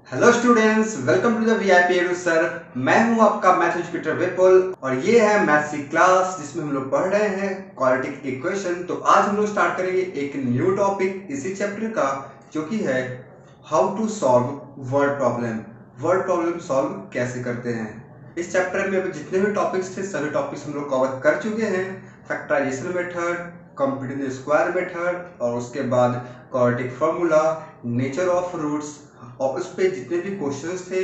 Hello students, welcome to the VIP Edu sir. मैं हूं आपका मैथ एजुकेटर विपुल और ये है मैथ्स की क्लास जिसमें हम लोग पढ़ रहे हैं क्वाड्रेटिक इक्वेशन। तो आज हम लोग स्टार्ट करेंगे एक न्यू टॉपिक इसी चैप्टर का, जो कि है how to solve word problem. Word problem solve कैसे करते हैं। इस चैप्टर में जितने भी टॉपिक्स थे सभी टॉपिक्स हम लोग कवर कर चुके हैं। Factorization method, computing square method और उसके बाद quadratic formula, nature of roots और उस पे जितने भी क्वेश्चंस थे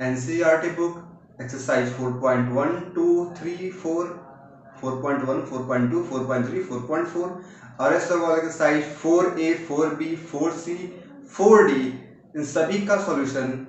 एनसीईआरटी बुक एक्सरसाइज 4.1 2 3 4 4.1 4.2 4.3 4.4 और exercise 4A 4B 4C 4D, इन सभी का सॉल्यूशन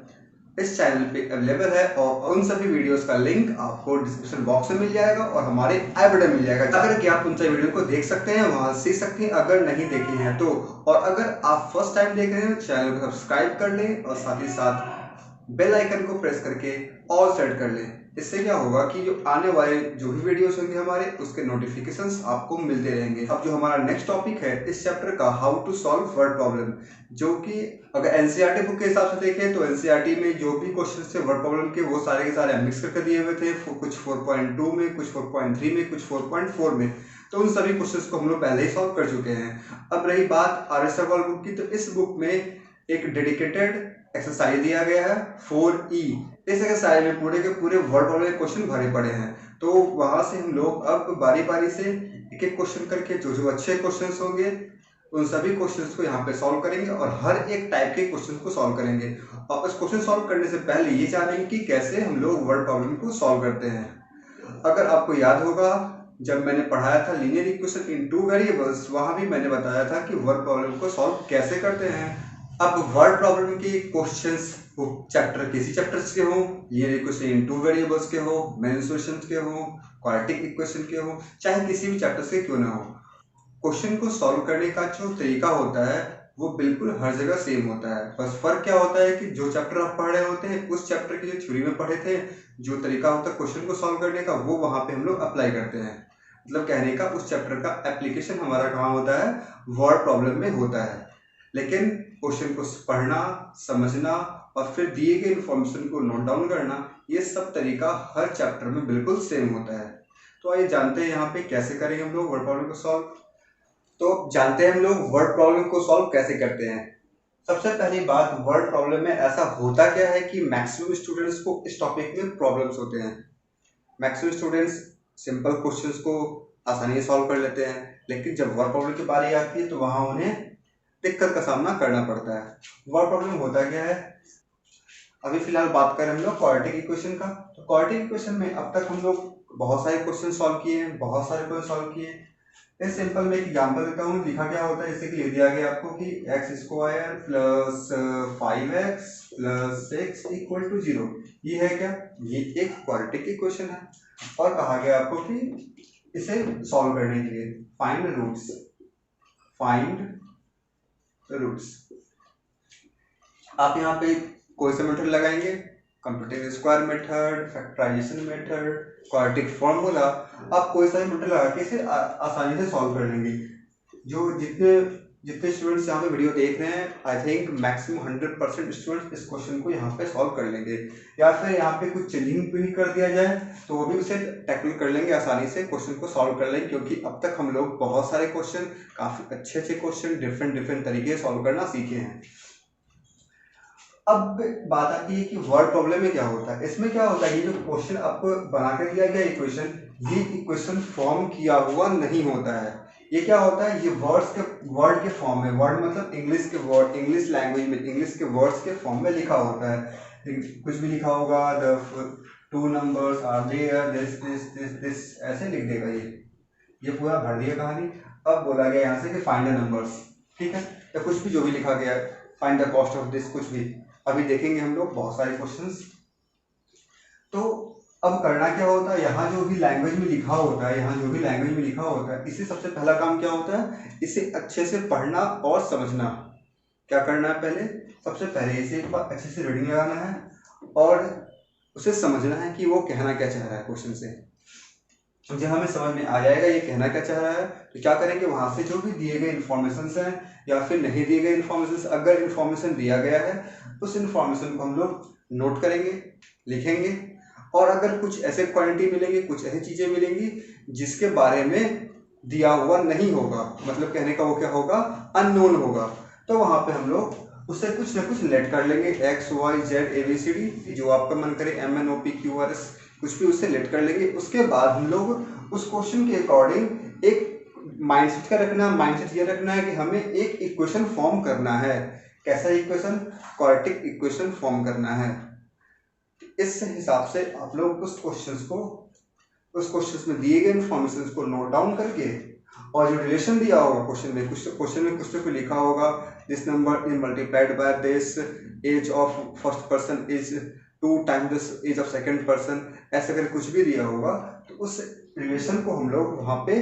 इस चैनल पे अवेलेबल है और उन सभी वीडियोस का लिंक आपको डिस्क्रिप्शन बॉक्स में मिल जाएगा और हमारे आई बटन मिल जाएगा, अगर कि आप उन सभी वीडियो को देख सकते हैं, वहां सीख सकते हैं अगर नहीं देखे हैं तो। और अगर आप फर्स्ट टाइम देख रहे हैं चैनल को सब्सक्राइब कर लें और साथ ही साथ बेल आइकन को प्रेस करके ऑल सेट कर लें। इससे क्या होगा कि जो आने वाले जो भी वीडियोस होंगे हमारे, उसके नोटिफिकेशंस आपको मिलते रहेंगे। अब जो हमारा नेक्स्ट टॉपिक है इस चैप्टर का, how to solve word problem, जो कि अगर एनसीईआरटी बुक के हिसाब से देखें तो एनसीईआरटी में जो भी क्वेश्चन थे वर्ड प्रॉब्लम के, वो सारे के सारे मिक्स करके दिए हुए थे, कुछ 4.2 में, कुछ 4.3 में, कुछ 4.4 में। तो उन सभी क्वेश्चंस को हम लोग पहले ही सॉल्व कर चुके हैं। अब रही बात आरएसएफएल बुक की, तो इस बुक में एक डेडिकेटेड एक्सरसाइज दिया गया है 4E। इस एक्सरसाइज में पूरे के पूरे वर्ड प्रॉब्लम क्वेश्चन भरे पड़े हैं। तो वहां से हम लोग अब बारी बारी से एक एक क्वेश्चन करके जो जो अच्छे क्वेश्चन होंगे उन सभी क्वेश्चंस को यहाँ पे सॉल्व करेंगे और हर एक टाइप के क्वेश्चन को सॉल्व करेंगे। और उस क्वेश्चन सॉल्व करने से पहले ये जानेंगे कि कैसे हम लोग वर्ड प्रॉब्लम को सॉल्व करते हैं। अगर आपको याद होगा, जब मैंने पढ़ाया था linear equation in two variables, वहां भी मैंने बताया था कि वर्ड प्रॉब्लम को सॉल्व कैसे करते हैं। अब वर्ड प्रॉब्लम के क्वेश्चंस वो चैप्टर किसी चैप्टर्स के हो, linear equation in two variables के हो, मेंसुरेशन के हो, क्वाड्रेटिक इक्वेशन के हो, चाहे किसी भी चैप्टर से क्यों ना हो, क्वेश्चन को सॉल्व करने का जो तरीका होता है वो बिल्कुल हर जगह सेम होता है। बस फर्क क्या होता है कि जो चैप्टर आप पढ़ रहे होते हैं उस चैप्टर की जो थ्योरी में पढ़े थे, जो तरीका होता है क्वेश्चन को सॉल्व करने का, वो वहां पे हम लोग अप्लाई करते हैं। मतलब कहने का उस चैप्टर का एप्लीकेशन हमारा कहाँ होता है, वर्ड प्रॉब्लम में होता है। लेकिन क्वेश्चन को पढ़ना, समझना और फिर दिए गए इन्फॉर्मेशन को नोट डाउन करना, ये सब तरीका हर चैप्टर में बिल्कुल सेम होता है। तो आइए जानते हैं यहाँ पे कैसे करेंगे हम लोग वर्ड प्रॉब्लम को सॉल्व। तो जानते हैं हम लोग वर्ड प्रॉब्लम को सॉल्व कैसे करते हैं। सबसे पहली बात, वर्ड प्रॉब्लम में ऐसा होता क्या है कि मैक्सिमम स्टूडेंट्स को इस टॉपिक में प्रॉब्लम्स होते हैं। मैक्सिमम स्टूडेंट्स सिंपल क्वेश्चंस को आसानी से सॉल्व कर लेते हैं, लेकिन जब वर्ड प्रॉब्लम की बारी आती है तो वहां उन्हें दिक्कत का सामना करना पड़ता है। वर्ड प्रॉब्लम होता क्या है, अभी फिलहाल बात करें हम लोग क्वाड्रेटिक इक्वेशन का। तो क्वाड्रेटिक इक्वेशन में अब तक हम लोग बहुत सारे क्वेश्चन सॉल्व किए हैं, बहुत सारे क्वेश्चन सॉल्व किए। इस सिंपल में एक एग्जांपल देता हूँ। लिखा क्या होता है, जैसे कि लिख दिया गया आपको कि x square plus 5x plus 6 equal to 0। ये है क्या, ये एक क्वाड्रेटिक इक्वेशन है। और कहा गया आपको कि इसे सॉल्व करने के लिए फाइंड रूट्स, फाइंड रूट्स। आप यहाँ पे कोई सा मेथड लगाएंगे, computing square method, factorization method, quadratic formula, आप कोई सा भी मेथड लगा के इसे आसानी से सॉल्व कर लेंगे। जो जितने जितने स्टूडेंट्स यहाँ पे वीडियो देख रहे हैं, आई थिंक मैक्सिमम 100% स्टूडेंट्स इस क्वेश्चन को यहाँ पे सॉल्व कर लेंगे। या फिर यहाँ पे कुछ चेंजिंग भी कर दिया जाए तो वो भी उसे टैकल कर लेंगे, आसानी से क्वेश्चन को सॉल्व कर लेंगे, क्योंकि अब तक हम लोग बहुत सारे क्वेश्चन, काफी अच्छे अच्छे क्वेश्चन डिफरेंट तरीके से सॉल्व करना सीखे हैं। अब बात आती है कि वर्ड प्रॉब्लम में क्या होता है। इसमें क्या होता है, ये जो क्वेश्चन आपको बना के दिया गया इक्वेशन, ये इक्वेशन फॉर्म किया हुआ नहीं होता है। ये क्या होता है, ये वर्ड के फॉर्म में, वर्ड मतलब इंग्लिश के वर्ड, इंग्लिश लैंग्वेज में इंग्लिश के वर्ड्स के फॉर्म में लिखा होता है। कुछ भी लिखा होगा, the two numbers are there, this this this this, ऐसे लिख देगा ये पूरा भर दिया कहानी। अब बोला गया यहाँ से कि फाइंड द नंबर्स, ठीक है, या कुछ भी जो भी लिखा गया, find the cost of this, कुछ भी। अभी देखेंगे हम लोग बहुत सारे क्वेश्चंस। तो अब करना क्या होता है, यहाँ जो भी लैंग्वेज में लिखा होता है, यहाँ जो भी लैंग्वेज में लिखा होता है, इसे सबसे पहला काम क्या होता है, इसे अच्छे से पढ़ना और समझना। क्या करना है, पहले सबसे पहले इसे एक बार अच्छे से रीडिंग लगाना है और उसे समझना है कि वो कहना क्या चाह रहा है क्वेश्चन से। जब हमें समझ में आ जाएगा ये कहना क्या चाह रहा है, तो क्या करेंगे, वहां से जो भी दिए गए इन्फॉर्मेशन हैं या फिर नहीं दिए गए इन्फॉर्मेशन, अगर इन्फॉर्मेशन दिया गया है उस इन्फॉर्मेशन को हम लोग नोट करेंगे, लिखेंगे। और अगर कुछ ऐसे क्वांटिटी मिलेंगे, कुछ ऐसी चीजें मिलेंगी जिसके बारे में दिया हुआ नहीं होगा, मतलब कहने का वो क्या होगा, अननोन होगा, तो वहां पे हम लोग उससे कुछ ना कुछ लेट कर लेंगे, x y z a b c d, जो आपका मन करे, m n o p q r s, कुछ भी उससे लेट कर लेंगे। उसके बाद हम लोग उस क्वेश्चन के अकॉर्डिंग एक माइंडसेट का रखना, माइंडसेट ये रखना है कि हमें एक इक्वेशन फॉर्म करना है। कैसा इक्वेशन, क्वाड्रेटिक इक्वेशन फॉर्म करना है। इस हिसाब से आप लोग उस क्वेश्चन में दिए गए इन्फॉर्मेशन को नोट डाउन करके, और जो रिलेशन दिया होगा क्वेश्चन में, कुछ तो लिखा होगा, this number is multiplied by this, age of first person is 2 times the age of second person, ऐसा करके कुछ भी दिया होगा, तो उस रिलेशन को हम लोग वहां पे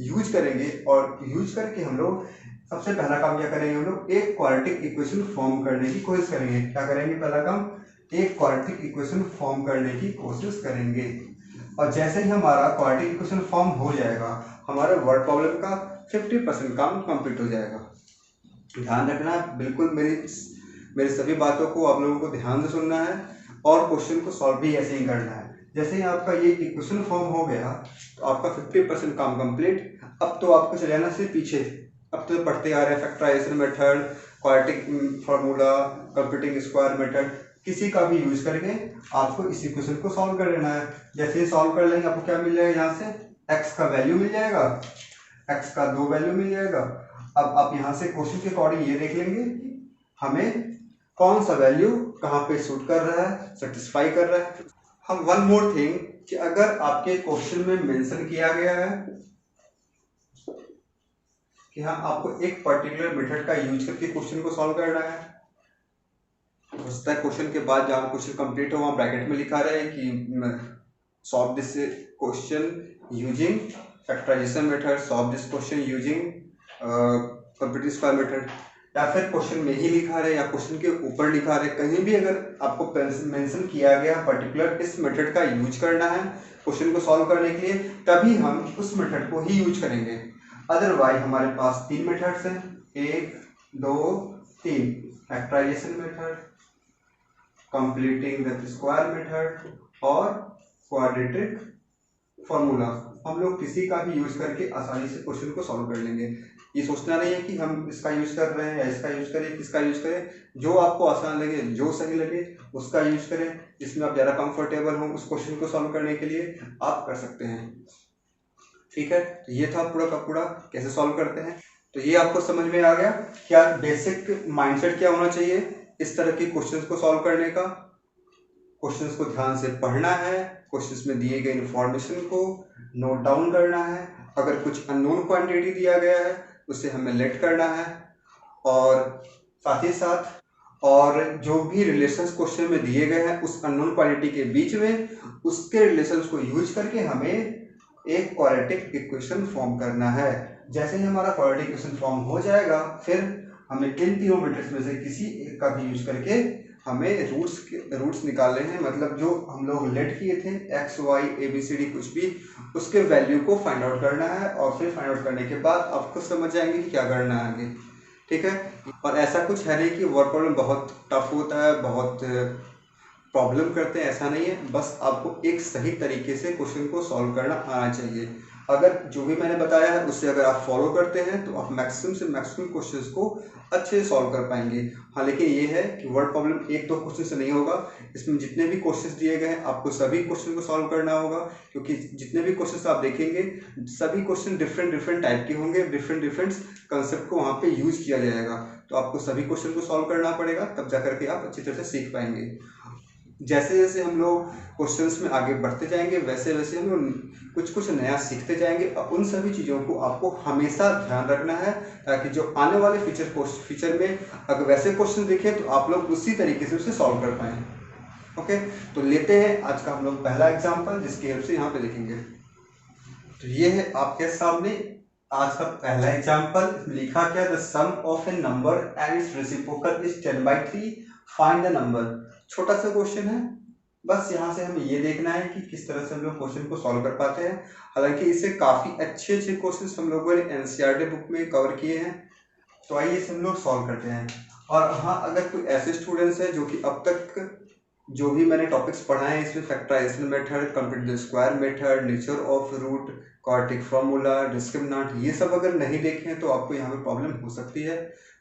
यूज करेंगे। और यूज करके हम लोग सबसे पहला काम क्या करेंगे, हम लोग एक क्वाड्रेटिक इक्वेशन फॉर्म करने की कोशिश करेंगे। क्या करेंगे, पहला काम एक क्वाड्रेटिक इक्वेशन फॉर्म करने की कोशिश करेंगे। और जैसे ही हमारा क्वाड्रेटिक इक्वेशन फॉर्म हो जाएगा, हमारे वर्ड प्रॉब्लम का 50% काम कंप्लीट हो जाएगा। ध्यान रखना, बिल्कुल मेरी सभी बातों को आप लोगों को ध्यान से सुनना है और क्वेश्चन को सॉल्व भी ऐसे ही करना है। जैसे ही आपका ये इक्वेशन फॉर्म हो गया तो आपका 50% काम कंप्लीट। अब तो आपको चले जाना सिर्फ पीछे, अब तो पढ़ते आ रहे हैं factorization method, quadratic formula, computing square method, किसी का भी यूज करके आपको इस इक्वेशन को सॉल्व कर लेना है। जैसे ही सॉल्व कर लेंगे आपको क्या मिल जाएगा, यहाँ से x का वैल्यू मिल जाएगा, x का 2 वैल्यू मिल जाएगा। अब आप यहाँ से क्वेश्चन के अकॉर्डिंग ये देख लेंगे हमें कौन सा वैल्यू कहाँ पे सूट कर रहा है, सेटिस्फाई कर रहा है। हम वन मोर थिंग, कि अगर आपके क्वेश्चन में मेंशन किया गया है कि हाँ आपको एक पर्टिकुलर मेथड का यूज करके क्वेश्चन को सॉल्व करना है, हो सकता है क्वेश्चन के बाद जहाँ क्वेश्चन कंप्लीट हो वहाँ ब्रैकेट में लिखा रहे कि solve this question using factorization method, solve this question using computing square method, या फिर क्वेश्चन में ही लिखा रहे या क्वेश्चन के ऊपर लिखा रहे, कहीं भी अगर आपको मेंशन किया गया पर्टिकुलर इस मेथड का यूज करना है क्वेश्चन को सॉल्व करने के लिए, तभी हम उस मेथड को ही यूज करेंगे। अदरवाइज हमारे पास 3 मेथड्स हैं, 1 2 3, factorization method, completing the square method और क्वाड्रेटिक फॉर्मूला। हम लोग किसी का भी यूज करके आसानी से क्वेश्चन को सॉल्व कर लेंगे। ये सोचना नहीं है कि हम इसका यूज कर रहे हैं या इसका यूज करें, किसका यूज करें, जो आपको आसान लगे, जो सही लगे उसका यूज करें, जिसमें आप ज़्यादा कंफर्टेबल हो उस क्वेश्चन को सॉल्व करने के लिए आप कर सकते हैं। ठीक है, तो ये था पूरा का पूरा कैसे सॉल्व करते हैं। तो ये आपको समझ में आ गया क्या बेसिक माइंडसेट क्या होना चाहिए इस तरह के क्वेश्चंस को सॉल्व करने का। क्वेश्चंस को ध्यान से पढ़ना है, क्वेश्चंस में दिए गए इन्फॉर्मेशन को नोट डाउन करना है, अगर कुछ अननोन क्वांटिटी दिया गया है उसे हमें लेट करना है, और साथ ही साथ और जो भी रिलेशंस क्वेश्चन में दिए गए हैं उस अननोन क्वांटिटी के बीच में उसके रिलेशंस को यूज करके हमें एक क्वाड्रेटिक इक्वेशन फॉर्म करना है। जैसे ही हमारा क्वाड्रेटिक इक्वेशन फॉर्म हो जाएगा, फिर हमें इन तीनों मेथड्स में से किसी एक का भी यूज करके हमें रूट्स निकालने हैं, मतलब जो हम लोग लेट किए थे x y a b c d कुछ भी, उसके वैल्यू को फाइंड आउट करना है। और फिर फाइंड आउट करने के बाद आप खुद समझ जाएंगे कि क्या करना है आगे। ठीक है, और ऐसा कुछ है नहीं कि वर्ड प्रॉब्लम बहुत टफ होता है, बहुत प्रॉब्लम करते हैं, ऐसा नहीं है। बस आपको एक सही तरीके से क्वेश्चन को सॉल्व करना आना चाहिए। अगर जो भी मैंने बताया है उससे अगर आप फॉलो करते हैं तो आप मैक्सिमम से मैक्सिमम क्वेश्चंस को अच्छे से सॉल्व कर पाएंगे। हाँ, लेकिन ये है कि वर्ड प्रॉब्लम एक दो क्वेश्चन से नहीं होगा, इसमें जितने भी क्वेश्चंस दिए गए हैं आपको सभी क्वेश्चन को सॉल्व करना होगा, क्योंकि जितने भी क्वेश्चंस आप देखेंगे सभी क्वेश्चन डिफरेंट टाइप के होंगे, डिफरेंट कंसेप्ट को वहाँ पे यूज किया जाएगा, तो आपको सभी क्वेश्चन को सॉल्व करना पड़ेगा, तब जा करके आप अच्छी तरह से सीख पाएंगे। जैसे जैसे हम लोग क्वेश्चंस में आगे बढ़ते जाएंगे वैसे वैसे हम लोग कुछ नया सीखते जाएंगे। और उन सभी चीज़ों को आपको हमेशा ध्यान रखना है, ताकि जो आने वाले फ्यूचर में अगर वैसे क्वेश्चन देखें तो आप लोग उसी तरीके से उसे सॉल्व कर पाएँ। ओके, तो लेते हैं आज का हम लोग पहला एग्जाम्पल, जिसकी हेल्प से यहाँ पे देखेंगे। तो ये है आपके सामने आज का पहला एग्जाम्पल। इसमें लिखा क्या, the sum of a number and its reciprocal is 10/3, find the number. छोटा सा क्वेश्चन है, बस यहाँ से हमें ये देखना है कि किस तरह से हम लोग क्वेश्चन को सॉल्व कर पाते हैं। हालांकि इससे काफ़ी अच्छे अच्छे क्वेश्चन हम लोगों ने एनसीईआरटी बुक में कवर किए हैं, तो आइए इसे हम लोग सॉल्व करते हैं। और हाँ, अगर कोई ऐसे स्टूडेंट्स हैं जो कि अब तक जो भी मैंने टॉपिक्स पढ़ाए हैं इसमें factorization method, compute the square method, nature of root, quadratic formula, discriminant, ये सब अगर नहीं देखे हैं तो आपको यहाँ पे प्रॉब्लम हो सकती है।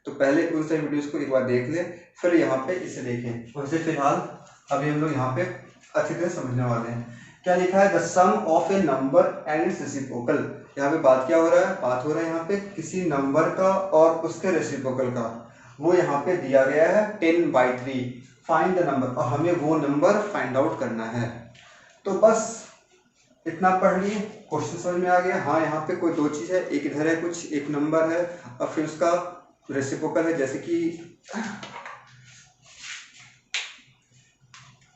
तो पहले उन सभी वीडियोस को एक बार देख लें, फिर यहाँ पे इसे देखें। वैसे फिलहाल अभी हम लोग यहाँ पे अच्छी तरह समझने वाले हैं। क्या लिखा है? The sum of a number and its reciprocal. यहाँ पे बात क्या हो रहा है? बात हो रहा है यहाँ पे किसी नंबर का और उसके रेसिप्रोकल का। वो यहाँ पे दिया गया है 10/3। फाइंड द नंबर, और हमें वो नंबर फाइंड आउट करना है। तो बस इतना पढ़ लिए, क्वेश्चन समझ में आ गया। हाँ, यहाँ पे कोई दो चीज़ है, एक इधर है कुछ, एक नंबर है और फिर उसका रेसिप्रोकल है।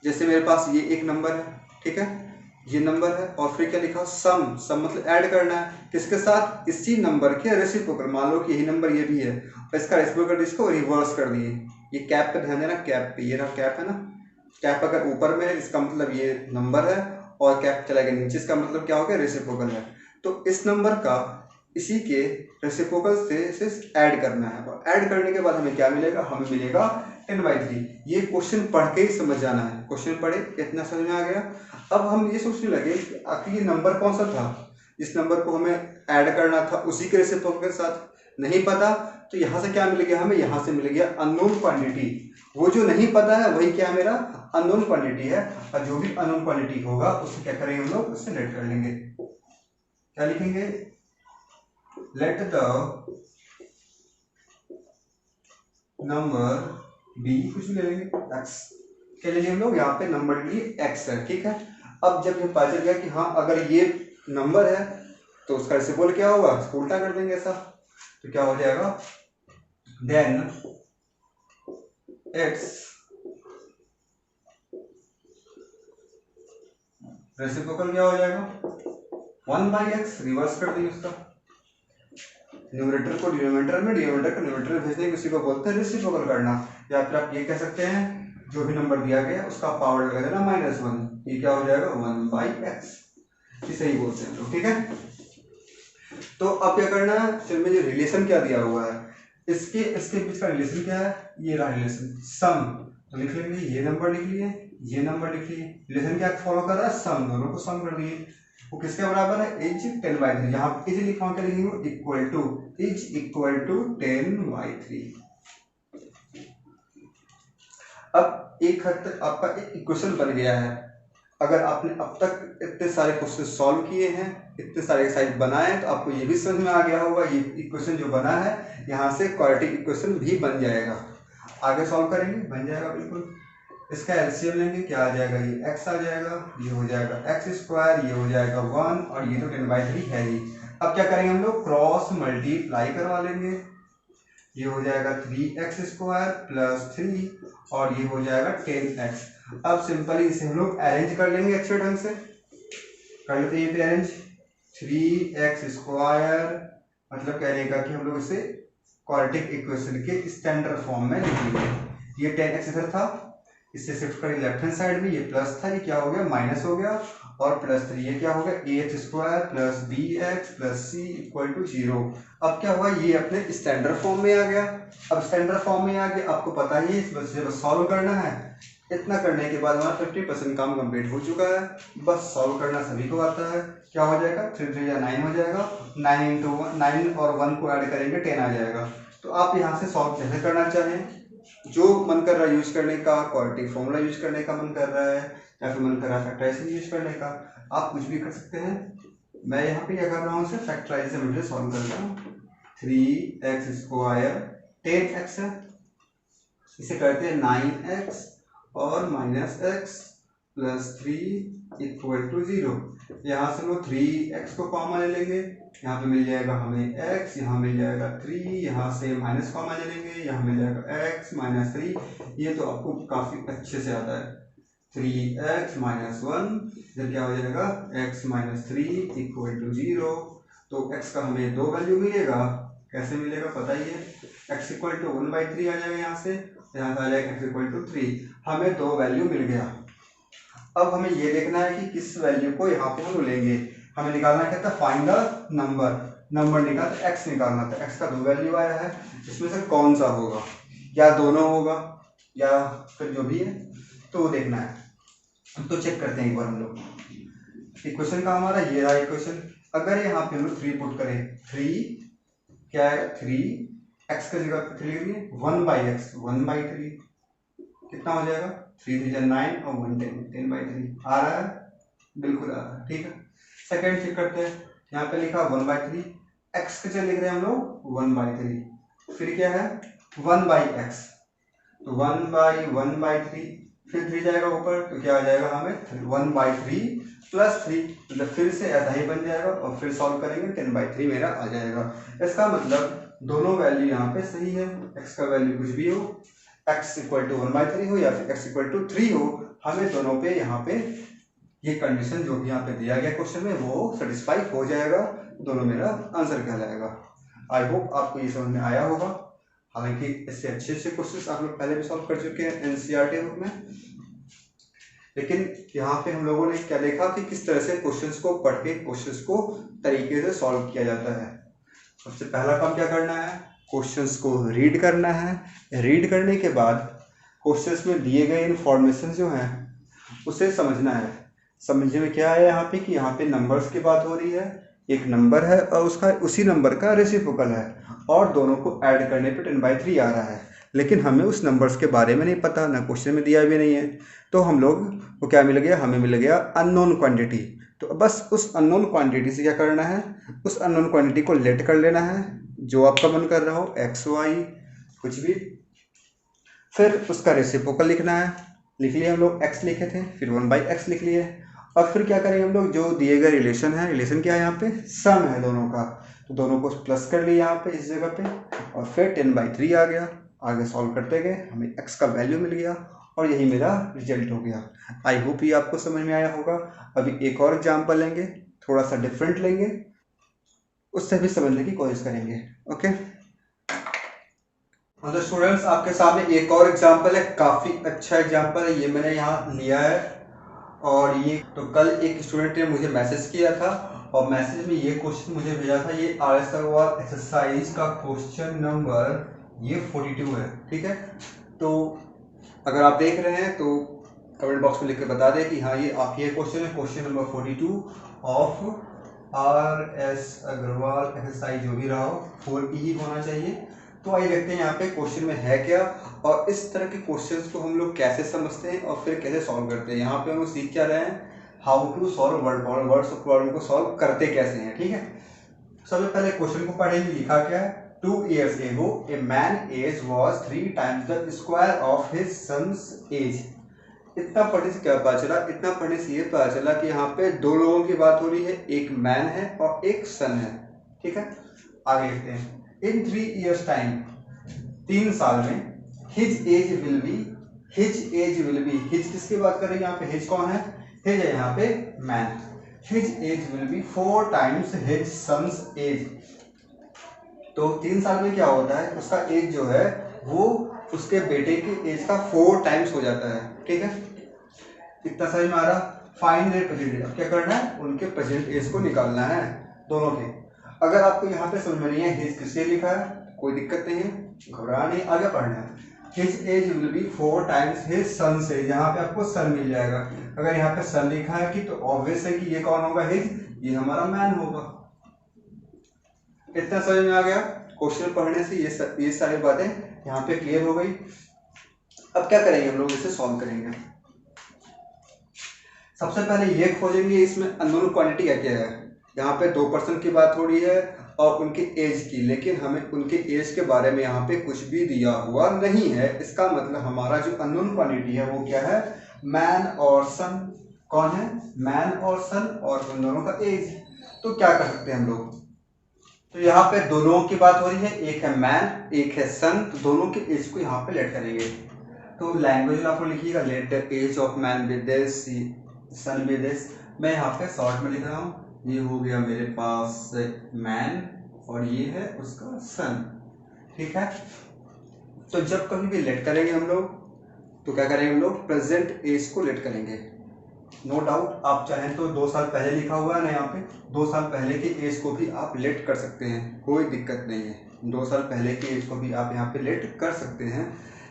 जैसे मेरे पास ये एक नंबर है, ठीक है, ये नंबर है, और फिर क्या लिखा? सम। सम मतलब ऐड करना है किसके साथ? इसी नंबर के रेसिप्रोकल। मान लो कि यही नंबर ये भी है और इसका रेसिप्रोकल इसको रिवर्स कर दिए। ये कैप पे ध्यान देना, कैप पे, ये रहा कैप है ना, कैप अगर ऊपर में है इसका मतलब ये नंबर है, और कैप चला गया नीचे इसका मतलब क्या हो गया? रेसिप्रोकल है। तो इस नंबर का इसी के रेसिप्रोकल से ऐड करना है, और ऐड करने के बाद हमें क्या मिलेगा? हमें मिलेगा 10/3। ये क्वेश्चन पढ़ के ही समझ जाना है। क्वेश्चन पढ़े, इतना समझ में आ गया। अब हम ये सोचने लगे कि आखिर ये नंबर कौन सा था, इस नंबर को हमें ऐड करना था उसी के रेसिप्रोकल के साथ। नहीं पता, तो यहाँ से क्या मिल गया हमें? यहाँ से मिल गया अननोन क्वांटिटी। वो जो नहीं पता है वही क्या मेरा अननोन क्वांटिटी है, और जो भी अननोन क्वांटिटी होगा उससे क्या करेंगे हम लोग? उससे लेट कर लेंगे। क्या लिखेंगे? लेट द नंबर बी, कुछ भी ले लेंगे, एक्स। क्या ले लेंगे हम लोग? यहाँ पे नंबर के लिए एक्स है, ठीक है। अब जब ये पता चल गया कि हाँ अगर ये नंबर है तो उसका रेसिप्रोकल क्या होगा? उल्टा कर देंगे ऐसा, तो क्या हो जाएगा? देन एक्स रेसिप्रोकल क्या हो जाएगा? 1/x। रिवर्स कर दिए उसका, न्यूमरेटर को डिनोमिनेटर में, डिनोमिनेटर को न्यूमरेटर में भेजने, किसी को बोलते हैं रेसिप्रोकल करना। या फिर आप ये कह सकते हैं जो भी नंबर दिया गया उसका पावर लगा देना -1। ये क्या हो जाएगा? 1/x। इसे ही बोलते हैं लोग, ठीक है। तो अब क्या करना है? फिर जो रिलेशन क्या दिया हुआ है, इसके इसके बीच का रिलेशन क्या है? ये रहा रिलेशन, सम। तो लिख लेंगे, ये नंबर लिख लिए, ये नंबर लिख लिए। रिलेशन क्या फॉलो कर रहा है? सम। दोनों को सम कर दिए। वो किसके बराबर है? इज 10/3। यहाँ इज लिखा हुआ, क्या लिखेंगे? Equal to, is equal to 10/3। अब एक हद तक आपका एक इक्वेशन बन गया है। अगर आपने अब तक इतने सारे क्वेश्चन सॉल्व किए हैं, इतने सारे एक्सरसाइज बनाए हैं, तो आपको ये भी समझ में आ गया होगा ये इक्वेशन जो बना है यहाँ से क्वाड्रेटिक इक्वेशन भी बन जाएगा। आगे सॉल्व करेंगे, बन जाएगा बिल्कुल। इसका एलसीएम लेंगे, क्या आ जाएगा? ये x आ जाएगा, ये हो जाएगा x², ये हो जाएगा 1, और ये तो 10/3 है ही। अब क्या करेंगे हम लोग? क्रॉस मल्टीप्लाई करवा लेंगे। ये हो जाएगा 3x² + 3, और ये हो जाएगा 10x। अब सिंपली इसे हम लोग अरेंज कर लेंगे अच्छे ढंग से। कर लेते हैं ये अरेंज। 3x² मतलब क्या रहेगा कि हम लोग इसे क्वाड्रेटिक इक्वेशन के स्टैंडर्ड फॉर्म में लिखेंगे। ये 10x इधर था, इससे शिफ्ट करें लेफ्ट हैंड साइड में, ये प्लस था, ये क्या हो गया? माइनस हो गया, और +3 ये क्या हो गया? ax² + bx + c = 0। अब क्या हुआ? ये अपने स्टैंडर्ड फॉर्म में आ गया। अब स्टैंडर्ड फॉर्म में आ गया, आपको पता ही है, इस बस से सॉल्व करना है। इतना करने के बाद हमारा 50% काम कंप्लीट हो चुका है। बस सॉल्व करना सभी को आता है। क्या हो जाएगा? 3 3 या 9 हो जाएगा। 9 और 1 को ऐड करेंगे 10 आ जाएगा। तो आप यहाँ से सॉल्व कैसे करना चाहें, जो मन कर रहा है यूज करने का, क्वाड्रेटिक फॉर्मूला यूज करने का मन कर रहा है, या फिर मन कर रहा है फैक्टराइजेशन यूज करने का, आप कुछ भी कर सकते हैं। मैं यहाँ पे क्या कर रहा हूँ? सिर्फ फैक्टराइजेशन मेथड सॉल्व कर रहा हूँ। 3x² 10x है, इसे करते हैं 9x और -x + 3 = 0। यहाँ से लोग 3x को कॉमन ले लेंगे, यहाँ पे मिल जाएगा हमें x, यहाँ मिल जाएगा 3, यहाँ से माइनस कॉमन ले लेंगे, यहाँ मिल जाएगा x - 3। ये तो आपको काफ़ी अच्छे से आता है। 3x - 1, इधर क्या हो जाएगा? x - 3 = 0। तो x का हमें 2 वैल्यू मिलेगा। कैसे मिलेगा पता ही है? x = 1/3 आ जाएगा यहाँ से आ जाएगा x = 3। हमें 2 वैल्यू मिल गया। अब हमें ये देखना है कि किस वैल्यू को यहाँ पे हम लेंगे। हमें निकालना क्या था, फाइंड द नंबर निकाल, तो एक्स निकालना था। एक्स का 2 वैल्यू आया है, इसमें से कौन सा होगा, या दोनों होगा या फिर जो भी है, तो वो देखना है। तो चेक करते हैं एक बार हम लोग। इक्वेशन का हमारा ये रहा इक्वेशन। अगर यहाँ पे हम लोग 3 पुट करें, 3 क्या है, 3 एक्स का जगह 3 लिख दिए, 1/x 1/3 कितना हो जाएगा, 3 3 9 और 1 10 10/3 आ रहा है, बिल्कुल आ रहा है। ठीक है, सेकंड चेक करते हैं। यहाँ पे लिखा 1/3, एक्स के जगह लिख रहे हैं हम लोग 1/3, फिर क्या है 1/x, तो 1/3, फिर 3 जाएगा ऊपर, तो क्या आ जाएगा हमें 1/3 + 3, मतलब फिर से ऐसा ही बन जाएगा और फिर सॉल्व करेंगे 10/3 मेरा आ जाएगा। इसका मतलब दोनों वैल्यू यहाँ पे सही है, x का वैल्यू कुछ भी हो, x = 1/3 हो या फिर x = 3 हो, हमें दोनों पे यहाँ पे ये कंडीशन जो भी यहाँ पे दिया गया क्वेश्चन में वो सेटिस्फाई हो जाएगा, दोनों मेरा आंसर कहलाएगा। आई होप आपको ये समझ में आया होगा। हालांकि इससे अच्छे क्वेश्चंस आप लोग पहले भी सॉल्व कर चुके हैं एनसीईआरटी बुक में, लेकिन यहाँ पे हम लोगों ने क्या देखा कि किस तरह से क्वेश्चंस को पढ़ के क्वेश्चंस को तरीके से सॉल्व किया जाता है। सबसे पहला काम क्या करना है, क्वेश्चंस को रीड करना है। रीड करने के बाद क्वेश्चंस में दिए गए इंफॉर्मेशन जो हैं उसे समझना है। समझने में क्या है यहाँ पे कि यहाँ पे नंबर्स की बात हो रही है, एक नंबर है और उसका उसी नंबर का रेसिप्रोकल है और दोनों को ऐड करने पे 10/3 आ रहा है, लेकिन हमें उस नंबर्स के बारे में नहीं पता, ना क्वेश्चन में दिया भी नहीं है। तो हम लोग को क्या मिल गया, हमें मिल गया अननोन क्वांटिटी। तो बस उस अननोन क्वांटिटी से क्या करना है, उस अननोन क्वांटिटी को लेट कर लेना है, जो आपका मन कर रहा हो, एक्स वाई कुछ भी, फिर उसका रेसिप्रोकल लिखना है। लिख लिया हम लोग, एक्स लिखे थे, फिर 1/x लिख लिए। अब फिर क्या करेंगे हम लोग, जो दिए गए रिलेशन है, रिलेशन क्या है यहाँ पे, सम है दोनों का, तो दोनों को प्लस कर लिया यहाँ पे इस जगह पे, और फिर 10/3 आ गया। आगे सॉल्व करते गए, हमें x का वैल्यू मिल गया और यही मेरा रिजल्ट हो गया। आई होप ये आपको समझ में आया होगा। अभी एक और एग्जाम्पल लेंगे, थोड़ा सा डिफरेंट लेंगे, उससे भी समझने की कोशिश करेंगे। ओके, तो स्टूडेंट्स आपके सामने एक और एग्जाम्पल है, काफ़ी अच्छा एग्जाम्पल है, ये मैंने यहाँ लिया है। और ये तो कल एक स्टूडेंट ने मुझे मैसेज किया था और मैसेज में ये क्वेश्चन मुझे भेजा था, ये RS अग्रवाल एक्सरसाइज का क्वेश्चन नंबर ये 42 है। ठीक है, तो अगर आप देख रहे हैं तो कमेंट बॉक्स में लिख के बता दें कि हाँ ये आप ये क्वेश्चन है, question number 42 of RS Agarwal exercise, जो भी रहा हो 4E होना चाहिए। तो आइए देखते हैं यहाँ पे क्वेश्चन में है क्या और इस तरह के क्वेश्चंस को हम लोग कैसे समझते हैं और फिर कैसे सॉल्व करते हैं। यहाँ पे हम लोग सीख क्या रहे हैं, how to solve words of problem को सॉल्व करते कैसे हैं। ठीक है, सबसे पहले क्वेश्चन को पढ़ेंगे, लिखा क्या है, 2 years ago a man age was 3 times the square of his son's age। इतना पढ़ने से क्या पता चला, इतना पढ़ने से ये पता चला कि यहाँ पे दो लोगों की बात हो रही है, एक मैन है और एक सन है। ठीक है, आगे लिखते हैं, इन 3 years टाइम, 3 साल में, his age will B, his किसकी बात कर रही है यहाँ पे, हिज कौन है, हिज है यहाँ पे man, his age will be 4 times his son's age. तो 3 साल में क्या होता है, उसका एज जो है वो उसके बेटे के एज का 4 times हो जाता है। ठीक है, इतना समझ में आ रहा। फाइंड देयर प्रेजेंट एज, अब क्या करना है, उनके प्रेजेंट एज को निकालना है दोनों के। अगर आपको यहाँ पे समझ में नहीं है हिज किससे लिखा है, कोई दिक्कत नहीं है, घबरा नहीं, आगे पढ़ना है। His age will be 4 times his son से, यहाँ पे आपको सन मिल जाएगा। अगर यहाँ पे सन लिखा है कि तो ऑब्वियस है कि ये कौन होगा, हिज, ये हमारा मैन होगा। इतना समझ में आ गया, क्वेश्चन पढ़ने से ये सारी बातें यहाँ पे क्लियर हो गई। अब क्या करेंगे हम लोग, इसे सॉल्व करेंगे। सबसे पहले ये खोजेंगे इसमें अननोन क्वांटिटी क्या है। यहाँ पे 2 पर्सन की बात हो रही है और उनकी एज की, लेकिन हमें उनके एज के बारे में यहाँ पे कुछ भी दिया हुआ नहीं है। इसका मतलब हमारा जो अननोन क्वांटिटी है वो क्या है, मैन और सन। कौन है, मैन और सन, और उन दोनों का एज। तो क्या कर सकते हैं हम लोग, तो यहाँ पे दो लोगों की बात हो रही है, एक है मैन एक है सन, तो दोनों के एज को यहाँ पे लेट करेंगे। तो लैंग्वेज में आपको लिखिएगा, let the age of man with this, son with this. मैं यहाँ पे शॉर्ट में लिख रहा हूँ, ये हो गया मेरे पास मैन और ये है उसका सन। ठीक है, तो जब कभी भी लेट करेंगे हम लोग तो क्या करेंगे हम लोग, प्रेजेंट एज को लेट करेंगे। नो डाउट आप चाहें तो 2 साल पहले लिखा हुआ है ना यहाँ पे, 2 साल पहले के एज को भी आप लेट कर सकते हैं, कोई दिक्कत नहीं है। 2 साल पहले के एज को भी आप यहाँ पे लेट कर सकते हैं,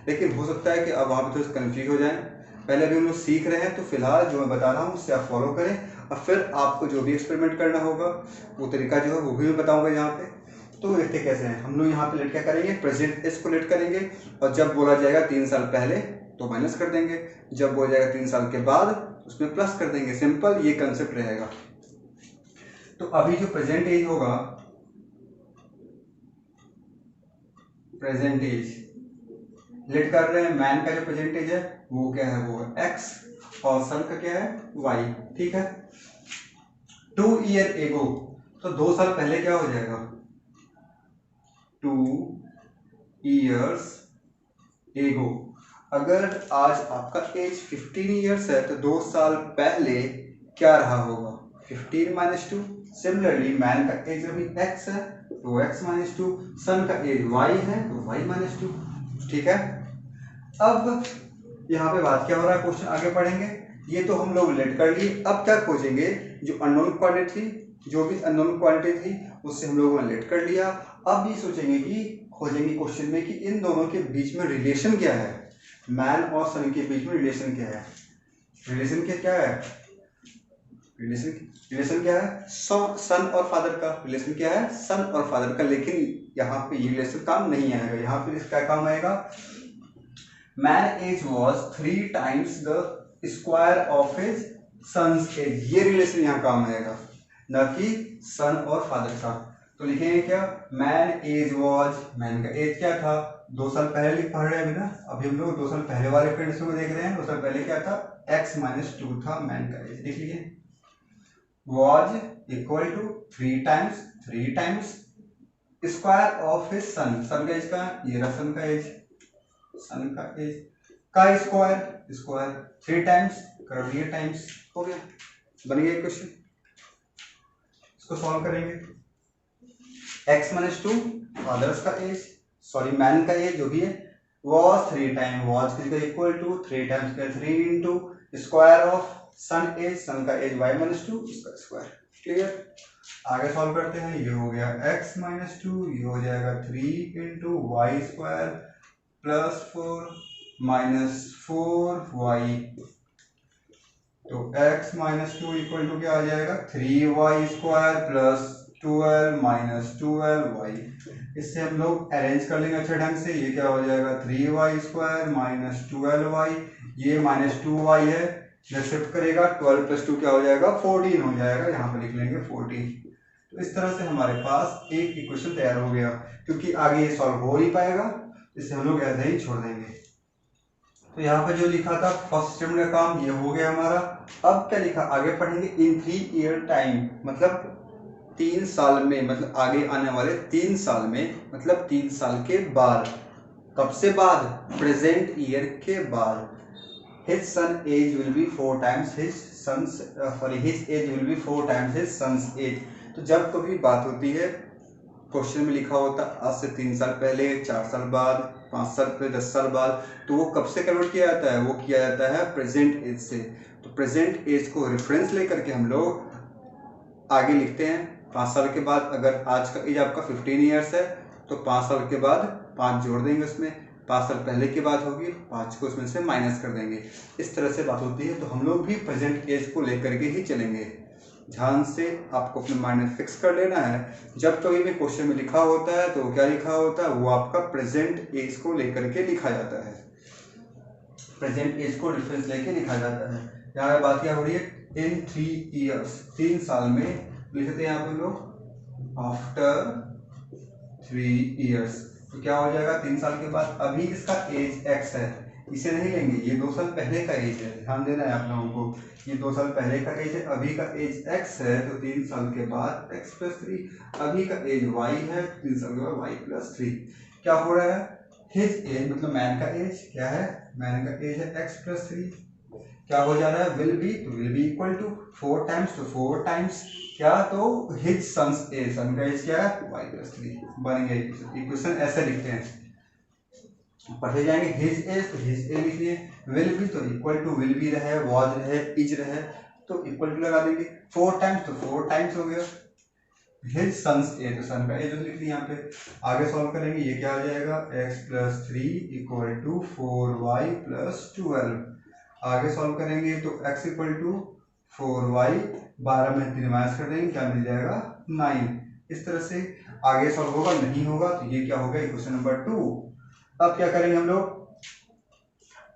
लेकिन हो सकता है कि आप वहाँ पे थोड़ा कन्फ्यूज हो जाएं। पहले अभी हम लोग सीख रहे हैं, तो फिलहाल जो मैं बता रहा हूँ उससे आप फॉलो करें, और फिर आपको जो भी एक्सपेरिमेंट करना होगा वो तरीका जो है वो भी मैं बताऊँगा यहाँ पे। तो देखते कैसे हैं हम लोग। यहाँ पे लेट क्या करेंगे, प्रेजेंट एज को लेट करेंगे, और जब बोला जाएगा 3 साल पहले तो माइनस कर देंगे, जब बोला जाएगा 3 साल के बाद उसमें प्लस कर देंगे। सिंपल ये कंसेप्ट रहेगा। तो अभी जो प्रेजेंट एज होगा, प्रेजेंट एज लेट कर रहे हैं, मैन का जो प्रेजेंट एज है वो क्या है, वो है एक्स, और सन का क्या है, वाई। ठीक है, 2 ईयर एगो, तो 2 साल पहले क्या हो जाएगा, 2 ईयर्स एगो। अगर आज आपका एज 15 ईयर्स है तो 2 साल पहले क्या रहा होगा, 15 माइनस 2। सिमिलरली मैन का एज अभी x है तो x माइनस 2, सन का एज y है तो y माइनस 2। ठीक है, अब यहाँ पे बात क्या हो रहा है, क्वेश्चन आगे पढ़ेंगे। ये तो हम लोग लेट कर लिए, अब क्या खोजेंगे, जो अननोन क्वांटिटी थी, जो भी अननोन क्वांटिटी थी उससे हम लोगों ने लेट कर लिया। अब ये सोचेंगे कि खोजेंगे क्वेश्चन में कि इन दोनों के बीच में रिलेशन क्या है, मैन और सन के बीच में रिलेशन क्या है। रिलेशन क्या है, रिलेशन क्या है, सन और फादर का रिलेशन क्या है, सन और फादर का। लेकिन यहाँ पे ये रिलेशन काम नहीं आएगा, यहाँ पे क्या काम आएगा, man age was 3 times the square of his son's age. ये रिलेशन यहाँ काम आएगा, न कि सन और फादर का। तो लिखेंगे क्या, मैन एज वॉज, मैन का एज क्या था, 2 साल पहले पढ़ रहे हैं अभी ना, अभी हम लोग 2 साल पहले वाले कंडीशन को देख रहे हैं। 2 साल पहले क्या था, x माइनस 2 था मैन का एज। लिख लिए, was equal to 3 times square of his son, son का एज का, ये रहा सन का एज, सन का एज का स्क्वायर 3 टाइम्स कर दिए टाइम्स, हो गया, बन गया क्वेश्चन। इसको सॉल्व करेंगे, x माइनस 2 फादर्स का एज, सॉरी मैन का एज जो भी है, was 3 time, was equal to 3 times का 3 into square of son age, son का एज y माइनस 2 इसका स्क्वायर। क्लियर, आगे सॉल्व करते हैं। ये हो गया x माइनस 2, ये हो जाएगा 3 into y square plus 4 minus 4y, तो x माइनस 2 इक्वल टू क्या आ जाएगा, 3y square plus 12 minus 12y। इससे हम लोग अरेंज कर लेंगे अच्छे ढंग से। ये क्या हो जाएगा, 3y स्क्वायर माइनस 12y, ये माइनस 2y है, जब शिफ्ट करेगा 12 प्लस 2 क्या हो जाएगा, 14 हो जाएगा, यहाँ पर लिख लेंगे 14। तो इस तरह से हमारे पास एक इक्वेशन तैयार हो गया। क्योंकि आगे ये सॉल्व हो नहीं पाएगा, इसे हम लोग ऐसे ही छोड़ देंगे। तो यहाँ पे जो लिखा था फर्स्ट स्टेटमेंट का काम ये हो गया हमारा। अब क्या लिखा, आगे पढ़ेंगे, इन 3 ईयर टाइम, मतलब 3 साल में, मतलब आगे आने वाले 3 साल में, मतलब 3 साल के बाद। कब से बाद, प्रेजेंट ईयर के बाद। His son age will be 4 times his son's, sorry his age will be 4 times his son's age. तो जब कभी बात होती है, क्वेश्चन में लिखा होता आज से 3 साल पहले, 4 साल बाद, 5 साल पहले, 10 साल बाद, तो वो कब से कन्वर्ट किया जाता है, वो किया जाता है प्रेजेंट एज से। तो प्रेजेंट एज को रेफरेंस लेकर के हम लोग आगे लिखते हैं। 5 साल के बाद, अगर आज का एज आपका 15 ईयर्स है तो 5 साल के बाद 5 जोड़ देंगे उसमें, 5 साल पहले की बात होगी, 5 को उसमें से माइनस कर देंगे। इस तरह से बात होती है। तो हम लोग भी प्रेजेंट एज को लेकर के ही चलेंगे। ध्यान से आपको अपने माइंड में फिक्स कर लेना है। जब कभी भी क्वेश्चन में लिखा होता है तो क्या लिखा होता है, वो आपका प्रेजेंट एज को लेकर के लिखा जाता है, प्रेजेंट एज को रेफरेंस लेके लिखा जाता है। यहाँ बात क्या हो रही है, इन 3 ईयर्स, 3 साल में लिखते हैं यहाँ पे लोग, आफ्टर 3 ईयर्स। तो क्या हो जाएगा, 3 साल के बाद। अभी इसका एज x है, इसे नहीं लेंगे, ये 2 साल पहले का एज है, ध्यान देना है आप लोगों को। ये 2 साल पहले का एज है, अभी का एज x है, तो 3 साल के बाद x प्लस 3। अभी का एज y है, 3 साल के बाद y प्लस 3। क्या हो रहा है, हिज एज मतलब मैन का एज क्या है, मैन का एज है x प्लस 3। क्या हो जा रहा है, विल बी, तो will be equal to 4 times, तो 4 टाइम्स क्या, तो हिज सन्स एज, सन का एज क्या है y प्लस 3। बन गया इक्वेशन। ऐसे लिखते हैं। पढ़ते जाएंगे। हिज एज, तो हिज एज लिख लिए। विल बी, तो इक्वल टू विल बी रहे, वॉज रहे, इज रहे, तो इक्वल टू लगा देंगे। 4 टाइम्स, तो 4 टाइम्स हो गया। हिज सन्स एज, तो सन का एज लिख लिया यहाँ पे। आगे सॉल्व करेंगे, ये क्या आ जाएगा, x plus 3 equal to 4y plus 12। आगे सॉल्व करेंगे तो x इक्वल टू 4y, 12 में 3 माइनस कर देंगे, क्या मिल जाएगा 9। इस तरह से आगे सॉल्व होगा, नहीं होगा तो ये क्या होगा, क्वेश्चन नंबर 2। अब क्या करेंगे हम लोग,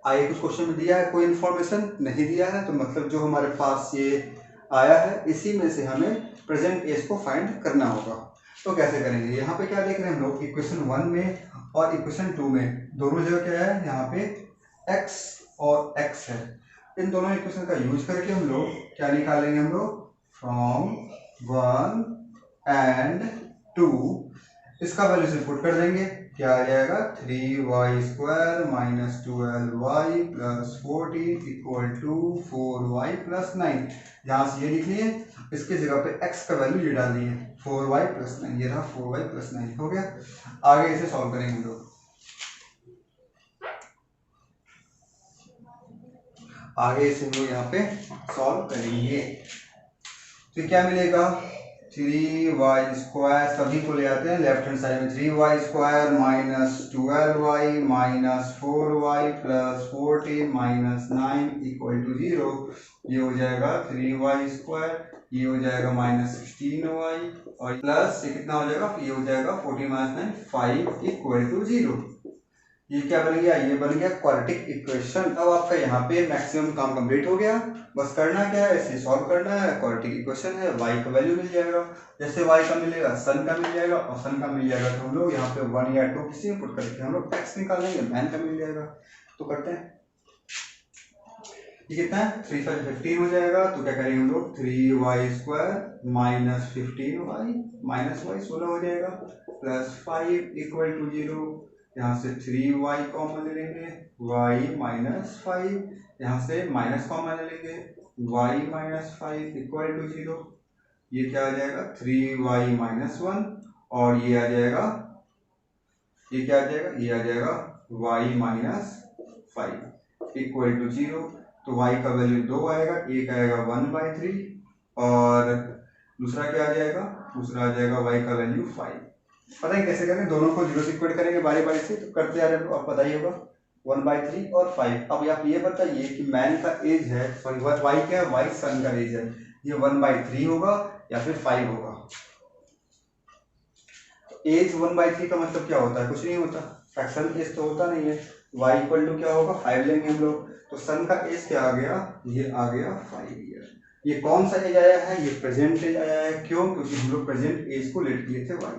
आगे कुछ क्वेश्चन में दिया है, कोई इन्फॉर्मेशन नहीं दिया है, तो मतलब जो हमारे पास ये आया है इसी में से हमें प्रेजेंट एज को फाइंड करना होगा। तो कैसे करेंगे, यहाँ पे क्या देख रहे हैं हम लोग, इक्वेशन 1 में और इक्वेशन 2 में दोनों जगह क्या है, यहाँ पे x और x है। इन दोनों इक्वेशन का यूज करके हम लोग क्या निकालेंगे, हम लोग फ्रॉम 1 एंड 2 इसका वैल्यू से पुट कर देंगे, क्या आ जाएगा 3y square minus 12y plus 14 equal to 4y plus 9। यहाँ से ये लिख लिए, इसके जगह पे x का वैल्यू ये डाल दिए 4y प्लस 9, ये रहा 4y प्लस 9 हो गया। आगे इसे सॉल्व करेंगे हम लोग, आगे इसे हम लोग यहाँ पे सॉल्व करेंगे तो क्या मिलेगा, 3y स्क्वायर, सभी को ले आते हैं लेफ्ट हैंड साइड में, 3y square minus 12y minus 4y plus 14 minus 9 equal to 0। ये हो जाएगा 3y स्क्वायर, ये हो जाएगा माइनस 16y और प्लस ये कितना हो जाएगा, ये हो जाएगा 14 माइनस 9 5 इक्वल टू 0। ये क्या बन गया, ये बन गया क्वाड्रेटिक इक्वेशन। अब आपका यहाँ पे मैक्सिमम काम कंप्लीट हो गया, बस करना क्या है, इसे सॉल्व करना है। क्वाड्रेटिक इक्वेशन है, y का वैल्यू मिल जाएगा, जैसे y का मिलेगा सन का मिल जाएगा और सन का मिल जाएगा तो हम लोग यहाँ पे 1 या 2 किसी में पुट करके हम लोग x निकालेंगे, मैन का मिल जाएगा। तो करते हैं, ये कितना है 3 5 15 हो जाएगा, तो क्या करेंगे हम लोग 3y square minus 15y minus y 16 हो जाएगा प्लस 5 इक्वल टू 0। यहाँ से 3y कॉमन ले लेंगे, y माइनस 5, यहाँ से माइनस कॉमन ले लेंगे, y माइनस 5 इक्वल टू 0। ये क्या आ जाएगा 3y माइनस 1 और ये आ जाएगा, ये क्या आ जाएगा, ये आ जाएगा y माइनस 5 इक्वल टू 0। तो y का वैल्यू 2 आएगा, एक आएगा 1/3 और दूसरा क्या आ जाएगा, दूसरा आ जाएगा y का वैल्यू 5। पता है कैसे करें, दोनों को 0 से इक्वेट करेंगे बारी बारी से, तो करते आ रहे हो, आप पता ही होगा 1/3 और 5। अब आप ये बताइए कि मैन का एज है, सॉरी y क्या है, y सन का एज है, ये 1/3 होगा या फिर 5 होगा। एज 1/3 का मतलब क्या होता है, कुछ नहीं होता, फ्रैक्शन एज तो होता नहीं है। y इक्वल टू क्या होगा 5 लेंगे हम लोग, तो सन का एज क्या आ गया, ये आ गया 5 ईयर। ये कौन सा एज आया है, ये प्रेजेंट एज आया है, क्यों, क्योंकि हम लोग प्रेजेंट एज को लेट किए थे y।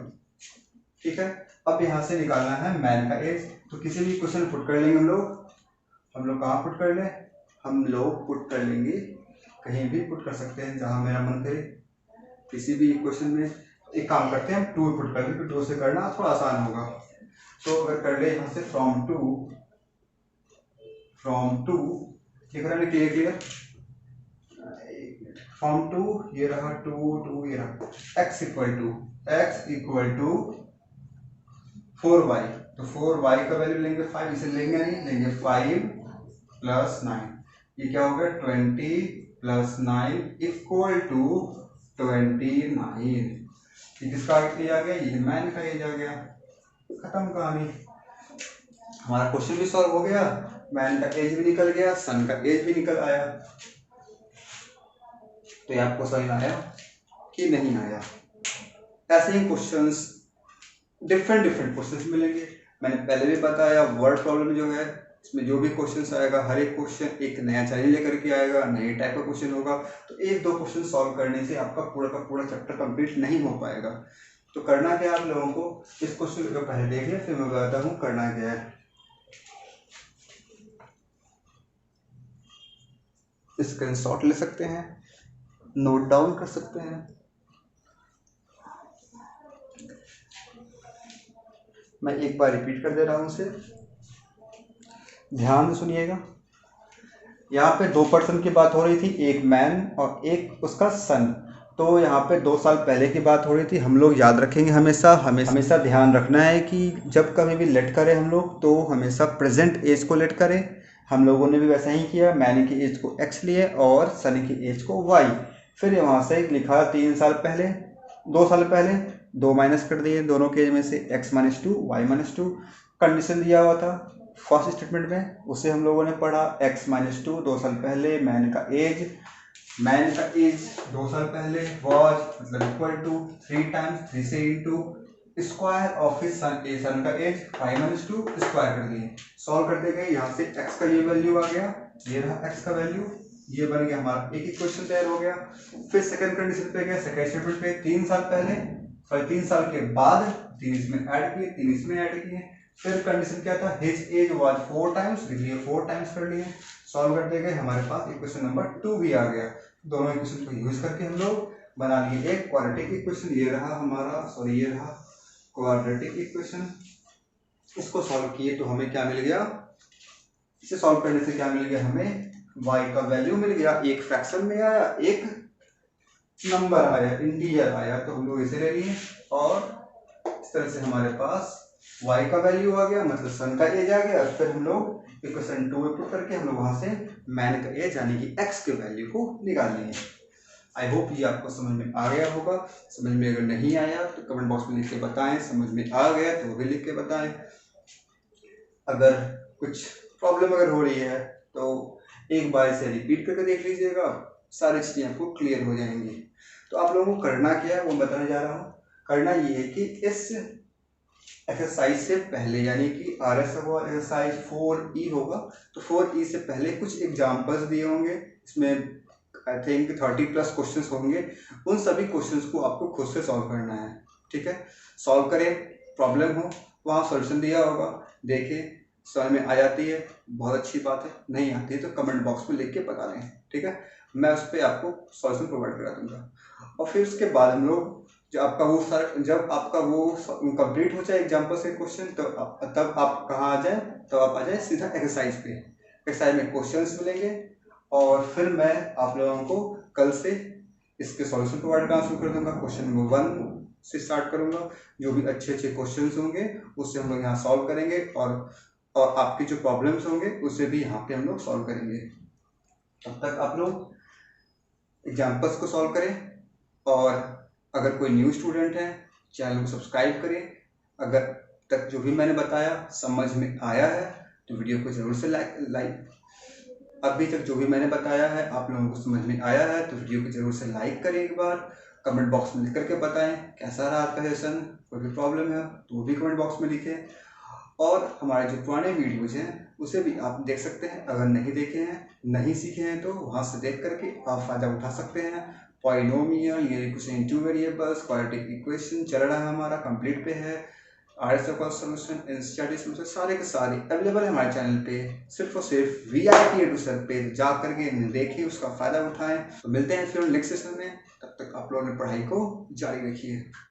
ठीक है, अब यहाँ से निकालना है मैन का एज, तो किसी भी क्वेश्चन पुट कर लेंगे हम लोग कहाँ पुट कर लें, हम लोग पुट कर लेंगे, कहीं भी पुट कर सकते हैं जहाँ मेरा मन करे, किसी भी इक्वेशन में। एक काम करते हैं, हम 2 पुट कर लें, 2 से करना थोड़ा आसान होगा। तो अगर कर ले यहाँ से फ्रॉम टू ये करेंगे, क्लियर फ्रॉम 2, ये रहा 2 ये रहा x इक्वल टू 4y, तो 4y का वैल्यू लेंगे 5, इसे लेंगे नहीं, लेंगे 5 प्लस 9, ये क्या हो गया 20 प्लस 9 इक्वल टू 29। ये किसका एज आ गया, ये मैन का एज आ गया, खत्म कहानी। हमारा क्वेश्चन भी सॉल्व हो गया, मैन का एज भी निकल गया, सन का एज भी निकल आया। तो ये आपको समझ में आया कि नहीं आया। ऐसे ही क्वेश्चंस डिफरेंट क्वेश्चंस मिलेंगे। मैंने पहले भी बताया, वर्ड प्रॉब्लम जो है इसमें जो भी क्वेश्चंस आएगा, हर एक क्वेश्चन एक नया चैलेंज लेकर के आएगा, नए टाइप का क्वेश्चन होगा। तो 1-2 क्वेश्चन सॉल्व करने से आपका पूरा का पूरा चैप्टर कंप्लीट नहीं हो पाएगा। तो करना क्या है, आप लोगों को इस क्वेश्चन को पहले देख लें, फिर मैं बताता हूँ करना क्या है। स्क्रीनशॉट ले सकते हैं, नोट डाउन कर सकते हैं। मैं एक बार रिपीट कर दे रहा हूँ उसे, ध्यान से सुनिएगा। यहाँ पे 2 पर्सन की बात हो रही थी, एक मैन और एक उसका सन। तो तो यहाँ पे 2 साल पहले की बात हो रही थी। हम लोग याद रखेंगे, हमेशा हमें हमेशा ध्यान रखना है कि जब कभी भी लेट करें हम लोग तो हमेशा प्रेजेंट एज को लेट करें। हम लोगों ने भी वैसा ही किया, मैंने की एज को x लिए और सनी की एज को y। फिर वहाँ से लिखा 3 साल पहले, 2 साल पहले, 2 माइनस कर दिए दोनों के एज में से, x minus two y minus two. Condition दिया हुआ था फर्स्ट स्टेटमेंट में, उसे हम लोगों ने पढ़ा। x माइनस टू 2 साल पहले, मैन का एज 2 साल पहले वॉज मतलब इक्वल टू 3 टाइम्स 3 से इंटू स्क्वायर ऑफ हिज सन का एज 5 माइनस टू स्क्वायर कर दिए। सॉल्व करते गए, यहाँ से x का ये वैल्यू आ गया, ये रहा x का वैल्यू, ये बन गया हमारा एक इक्वेशन तैयार हो गया। फिर सेकंड कंडीशन पे गए, सेकंड स्टेटमेंट पे 3 साल पहले, फिर 3 साल के बाद 3 इसमें ऐड किए, 3 इसमें ऐड किए। फिर कंडीशन क्या था, हिज एज वाज 4 टाइम्स, लिए 4 टाइम्स कर लिए। सॉल्व करते गए, हमारे पास इक्वेशन नंबर 2 भी आ गया। दोनों इक्वेशन को यूज करके हम लोग बना लिए एक क्वाड्रेटिक इक्वेशन। ये रहा हमारा, सॉरी ये रहा क्वाड्रेटिक इक्वेशन। इसको सॉल्व किए तो हमें क्या मिल गया, इसे सॉल्व करने से क्या मिल गया, हमें y का वैल्यू मिल गया। एक फ्रैक्शन में आया, एक नंबर आया, इंटीजर आया, तो हम लोग इसे ले लिए और इस तरह से हमारे पास y का वैल्यू आ गया, मतलब सन का एज आ गया। फिर हम लोग इक्वेशन 2 में पुट करके हम लोग वहां से मैन का एज यानी कि x के वैल्यू को निकाल लेंगे। आई होप ये आपको समझ में आ गया होगा। समझ में अगर नहीं आया तो कमेंट बॉक्स में लिख के बताएं, समझ में आ गया तो वो भी लिख के बताएं। अगर कुछ प्रॉब्लम अगर हो रही है तो एक बार इसे रिपीट करके देख लीजिएगा, सारी चीज़ें आपको क्लियर हो जाएंगी। तो आप लोगों को करना क्या है वो बताने जा रहा हूँ। करना ये है कि इस एक्सरसाइज से पहले, यानी कि RS एक्सरसाइज 4E होगा, तो 4E से पहले कुछ एग्जाम्पल्स दिए होंगे, इसमें आई थिंक 30+ क्वेश्चंस होंगे। उन सभी क्वेश्चंस को आपको खुद से सॉल्व करना है, ठीक है। सॉल्व करें, प्रॉब्लम हो वहाँ सॉल्यूशन दिया होगा, देखें समझ में आ जाती है बहुत अच्छी बात है, नहीं आती है तो कमेंट बॉक्स में लिख के बता दें, ठीक है। मैं उस पर आपको सॉल्यूशन प्रोवाइड करा दूंगा। और फिर उसके बाद हम लोग जब आपका वो कंप्लीट हो जाए एग्जाम्पल से क्वेश्चन, तो तब आप कहाँ आ जाए, तो आप आ जाए सीधा एक्सरसाइज पे। एक्सरसाइज में क्वेश्चंस मिलेंगे और फिर मैं आप लोगों को कल से इसके सॉल्यूशन प्रोवाइड करना शुरू कर दूंगा। क्वेश्चन नंबर 1 से स्टार्ट करूंगा, जो भी अच्छे अच्छे क्वेश्चंस होंगे उससे हम लोग यहाँ सॉल्व करेंगे और आपकी जो प्रॉब्लम्स होंगे उसे भी यहाँ पे हम लोग सॉल्व करेंगे। तब तक आप लोग एग्जाम्पल्स को सॉल्व करें और अगर कोई न्यू स्टूडेंट है चैनल को सब्सक्राइब करें। अगर तक जो भी मैंने बताया समझ में आया है तो वीडियो को ज़रूर से लाइक अभी तक जो भी मैंने बताया है आप लोगों को समझ में आया है तो वीडियो को ज़रूर से लाइक करें। एक बार कमेंट बॉक्स में लिख करके बताएं कैसा रहा आपका सेशन। कोई भी प्रॉब्लम है तो वो भी कमेंट बॉक्स में लिखें। और हमारे जो पुराने वीडियोज़ हैं उसे भी आप देख सकते हैं, अगर नहीं देखे हैं, नहीं सीखे हैं तो वहाँ से देख करके आप फ़ायदा उठा सकते हैं। पॉलिनोमियल, ये क्वेश्चन 2 वेरिएबल्स, क्वाड्रेटिक इक्वेशन चल रहा है हमारा, कंप्लीट पे है। RS सॉल्यूशन, एनसीईआरटी सॉल्यूशन सारे के सारे अवेलेबल है हमारे चैनल पे। सिर्फ और सिर्फ VIP एडू सर पे जा करके देखिए, उसका फ़ायदा उठाएं। तो मिलते हैं फिर नेक्स्ट सेशन में, तब तक आप लोगों ने पढ़ाई को जारी रखिए।